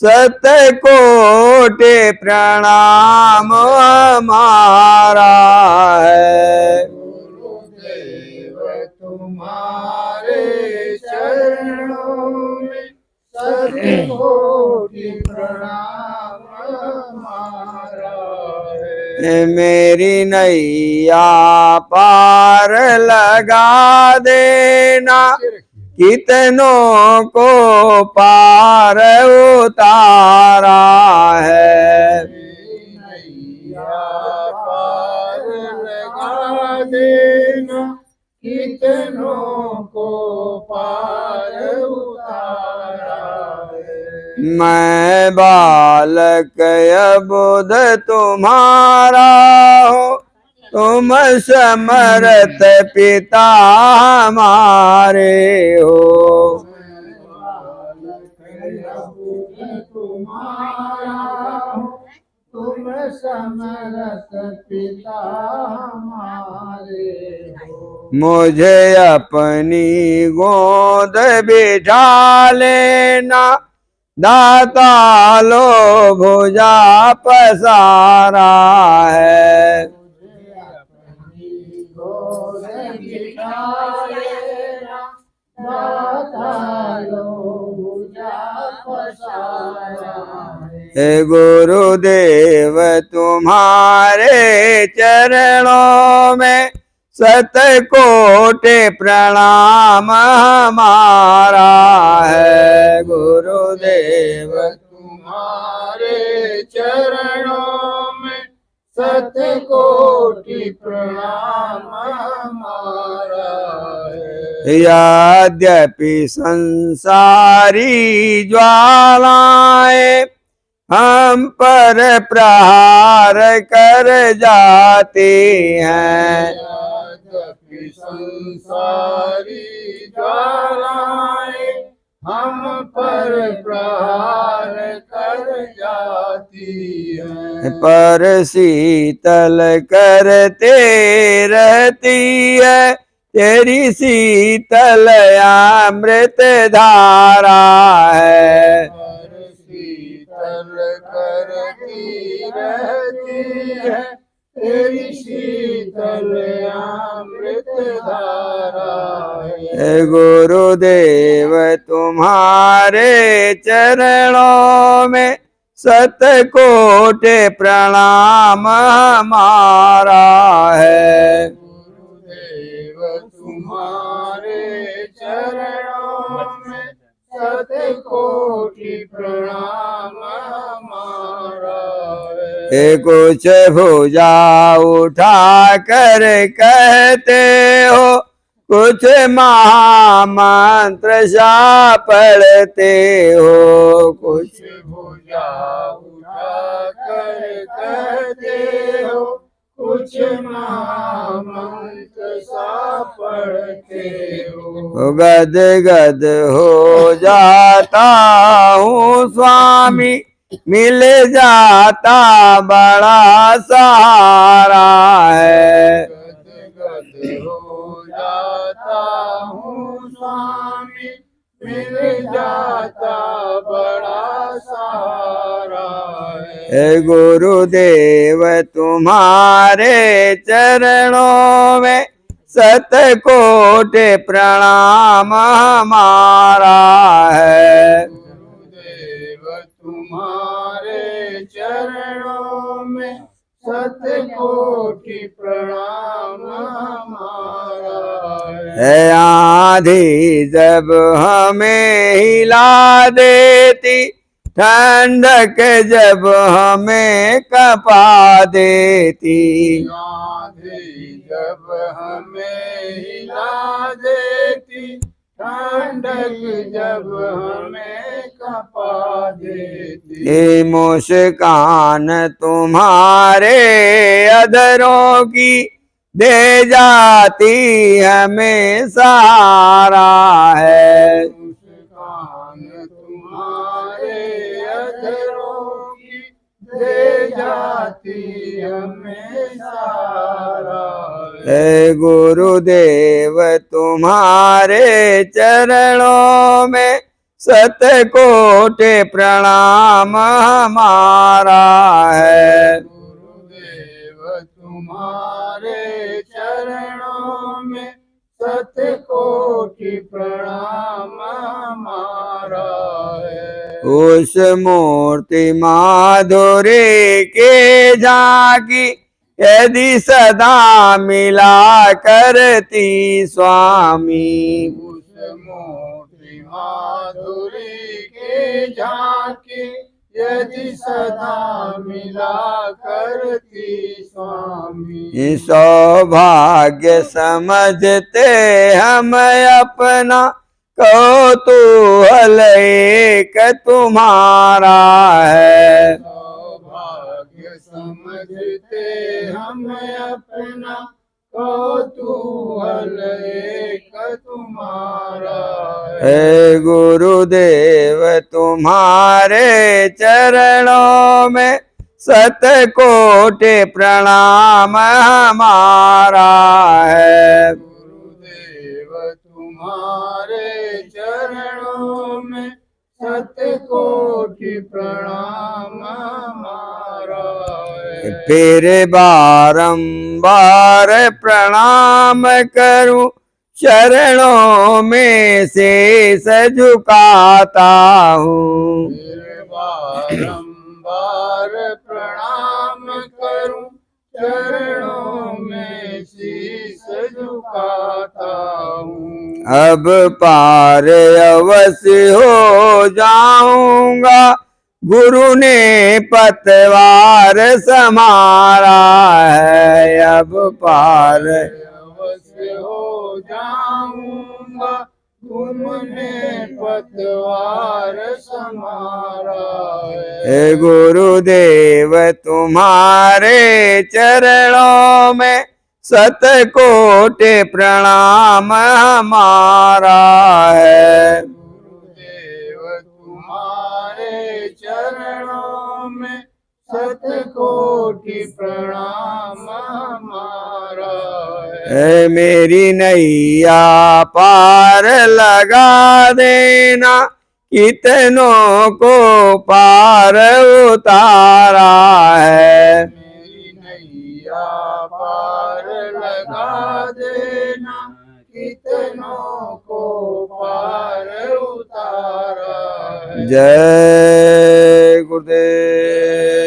शतकोटि प्रणाम हमारा है। गुरुदेव तुम्हारे चरणों में शतकोटि प्रणाम हमारा है। मेरी नैया पार लगा देना, कितनों को पार उतारा है। नैया पार लगा देना, कितनों को पार उतारा है। मैं बालक अबुध तुम्हारा हो, तुम समर्थ पिता हमारे हो। तुम समर्थ पिता हमारे हो। मुझे अपनी गोद बिठा लेना, दाता लो भुजा पसारा है। हे गुरुदेव तुम्हारे चरणों में शतकोटि प्रणाम हमारा है। गुरुदेव तुम्हारे चरणों में शतकोटि प्रणाम हमारा है। यद्यपि संसारी ज्वालाएं हम पर प्रहार कर जाती हैं, यद्यपि संसारी ज्वालाएं हम पर प्रहार कर जाती हैं, पर शीतल करते रहती है तेरी शीतल अमृत धारा है। शीतल करती रहती है तेरी शीतल अमृत धारा है। गुरुदेव तुम्हारे चरणों में शतकोटि प्रणाम हमारा है। गुरुदेव तुम्हारे चरणों में शतकोटि प्रणाम हमारा है। कुछ भुजा उठा कर कहते हो, कुछ महामंत्र सा पढ़ते हो। कुछ भुजा उठा कर कहते हो, कुछ महामंत्र सा पढ़ते हो। गद गद हो जाता हूँ स्वामी, मिल जाता बड़ा सहारा है। गद गद हो जाता हूँ स्वामी, मिल जाता बड़ा सहारा है। गुरुदेव तुम्हारे चरणों में शतकोटि प्रणाम हमारा है। गुरुदेव तुम्हारे चरणों में शतकोटि प्रणाम हमारा है। आंधी जब हमें हिला देती, ठंडक जब हमें कपा देती, आंधी जब हमें हिला देती, ठंडक जब हमें कपा देती। ये मुस्कान तुम्हारे अधरों की दे जाती हमें सहारा है। मुस्कान तुम्हारे अधरों की दे जाती हमें सहारा है। गुरुदेव तुम्हारे चरणों में शतकोटि प्रणाम हमारा है। गुरुदेव तुम्हारे चरणों में शतकोटि प्रणाम हमारा है। उस मूर्ति माधुरी के झांकी यदि सदा मिला करती स्वामी। उस मूर्ति माधुरी के झांकी यदि सदा मिला करती स्वामी। सौभाग्य समझते हम अपना कौतूहल एक तुम्हारा है। सौभाग्य समझते हम अपना कौतूहल एक तुम्हारा है। हे गुरुदेव तुम्हारे चरणों में शतकोटि प्रणाम हमारा है। गुरुदेव तुम्हारे चरणों में शतकोटि प्रणाम हमारा है। फिर बारंबार प्रणाम करूं चरणों में शेष झुकाता हूँ। फिर बारंबार प्रणाम करूं चरणों में शीश झुकाता हूँ। अब पार अवश्य हो जाऊंगा गुरु ने पतवार समारा है। अब पार अवश्य हो जाऊंगा गुरु ने पतवार समारा है। हे गुरुदेव तुम्हारे चरणों में शतकोटि प्रणाम हमारा है। गुरुदेव तुम्हारे चरणों में शतकोटि प्रणाम हमारा है। मेरी नैया पार लगा देना कितनों को पार उतारा है। मेरी नैया पार लगा देना कितनों को पार उतारा है। जय गुरुदेव।